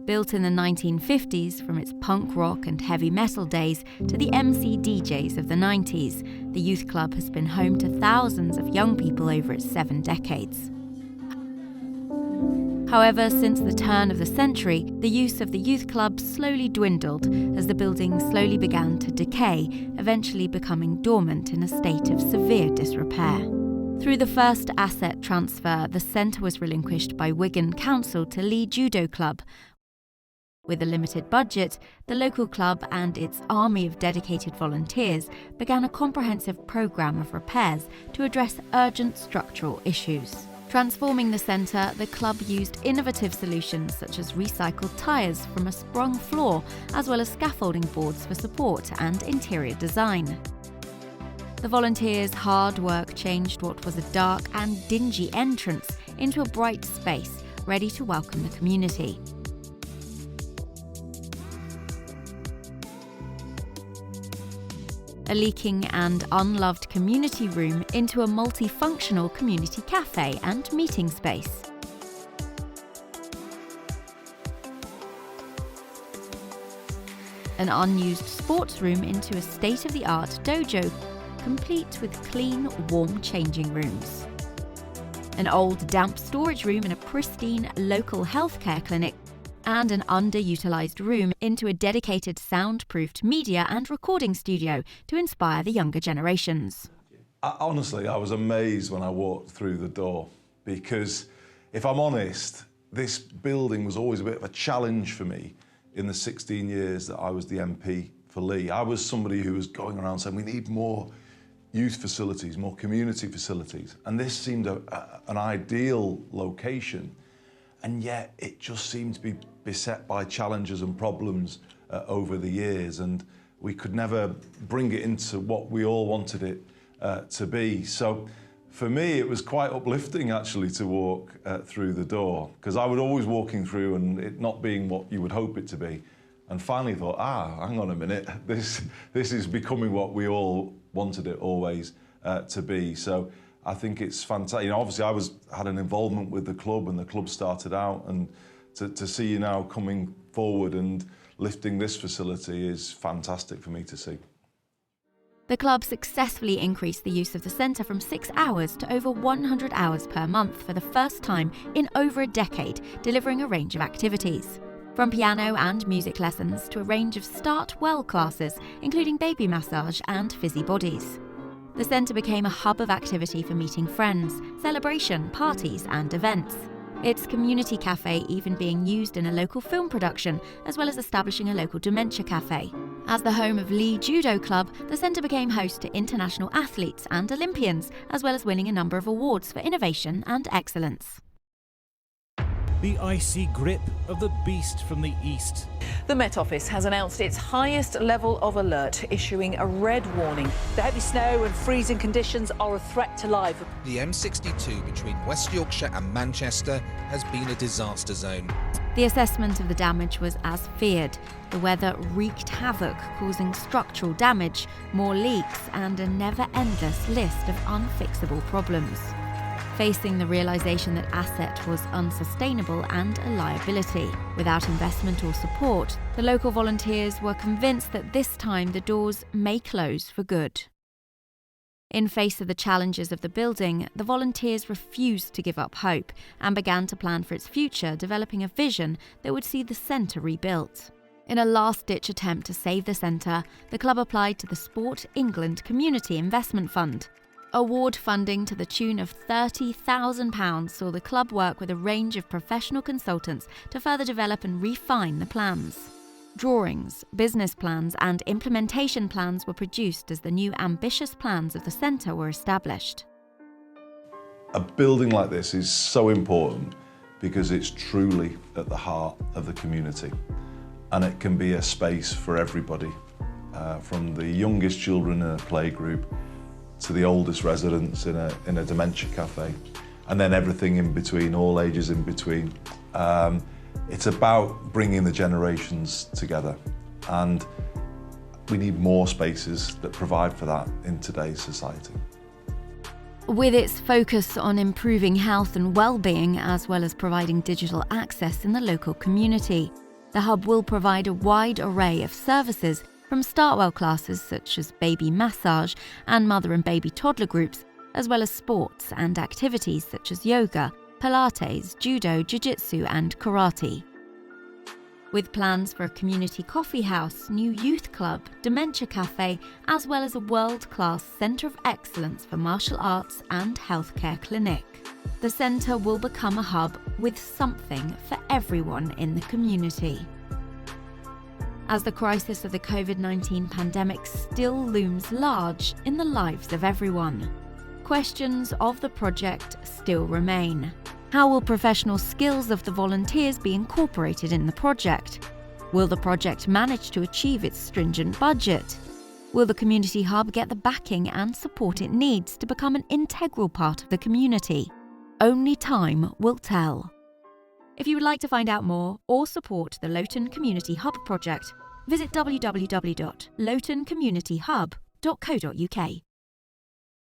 Built in the 1950s from its punk rock and heavy metal days to the MC DJs of the 90s, the Youth Club has been home to thousands of young people over its 7 decades. However, since the turn of the century, the use of the Youth Club slowly dwindled as the building slowly began to decay, eventually becoming dormant in a state of severe disrepair. Through the first asset transfer, the centre was relinquished by Wigan Council to Lee Judo Club. With a limited budget, the local club and its army of dedicated volunteers began a comprehensive programme of repairs to address urgent structural issues. Transforming the centre, the club used innovative solutions such as recycled tyres from a sprung floor, as well as scaffolding boards for support and interior design. The volunteers' hard work changed what was a dark and dingy entrance into a bright space, ready to welcome the community. A leaking and unloved community room into a multifunctional community cafe and meeting space. An unused sports room into a state-of-the-art dojo, complete with clean, warm changing rooms. An old damp storage room in a pristine local healthcare clinic, and an underutilised room into a dedicated soundproofed media and recording studio to inspire the younger generations. Honestly, I was amazed when I walked through the door because, if I'm honest, this building was always a bit of a challenge for me in the 16 years that I was the MP for Lee. I was somebody who was going around saying we need more youth facilities, more community facilities, and this seemed an ideal location. And yet it just seemed to be beset by challenges and problems over the years, and we could never bring it into what we all wanted it to be. So for me, it was quite uplifting actually to walk through the door, because I was always walking through and it not being what you would hope it to be. And finally thought, hang on a minute, this is becoming what we all wanted it always to be. So I think it's fantastic. You know, obviously I had an involvement with the club and the club started out, and to see you now coming forward and lifting this facility is fantastic for me to see. The club successfully increased the use of the centre from 6 hours to over 100 hours per month for the first time in over a decade, delivering a range of activities. From piano and music lessons to a range of Start Well classes, including baby massage and fizzy bodies. The centre became a hub of activity for meeting friends, celebration, parties and events. Its community cafe even being used in a local film production, as well as establishing a local dementia cafe. As the home of Lee Judo Club, the centre became host to international athletes and Olympians, as well as winning a number of awards for innovation and excellence. The icy grip of the beast from the east. The Met Office has announced its highest level of alert, issuing a red warning. The heavy snow and freezing conditions are a threat to life. The M62 between West Yorkshire and Manchester has been a disaster zone. The assessment of the damage was as feared. The weather wreaked havoc, causing structural damage, more leaks, and a never-endless list of unfixable problems. Facing the realisation that asset was unsustainable and a liability. Without investment or support, the local volunteers were convinced that this time the doors may close for good. In face of the challenges of the building, the volunteers refused to give up hope and began to plan for its future, developing a vision that would see the centre rebuilt. In a last-ditch attempt to save the centre, the club applied to the Sport England Community Investment Fund. Award funding to the tune of £30,000 saw the club work with a range of professional consultants to further develop and refine the plans. Drawings, business plans and implementation plans were produced as the new ambitious plans of the centre were established. A building like this is so important because it's truly at the heart of the community, and it can be a space for everybody, from the youngest children in a playgroup to the oldest residents in a dementia cafe, and then everything in between, all ages in between. It's about bringing the generations together, and we need more spaces that provide for that in today's society. With its focus on improving health and well-being, as well as providing digital access in the local community, The hub will provide a wide array of services, from Startwell classes such as baby massage and mother and baby toddler groups, as well as sports and activities such as yoga, Pilates, judo, jiu-jitsu and karate. With plans for a community coffee house, new youth club, dementia cafe, as well as a world-class centre of excellence for martial arts and healthcare clinic. The centre will become a hub with something for everyone in the community. As the crisis of the COVID-19 pandemic still looms large in the lives of everyone, questions of the project still remain. How will professional skills of the volunteers be incorporated in the project? Will the project manage to achieve its stringent budget? Will the community hub get the backing and support it needs to become an integral part of the community? Only time will tell. If you would like to find out more or support the Lowton Community Hub project, visit www.lowtoncommunityhub.co.uk.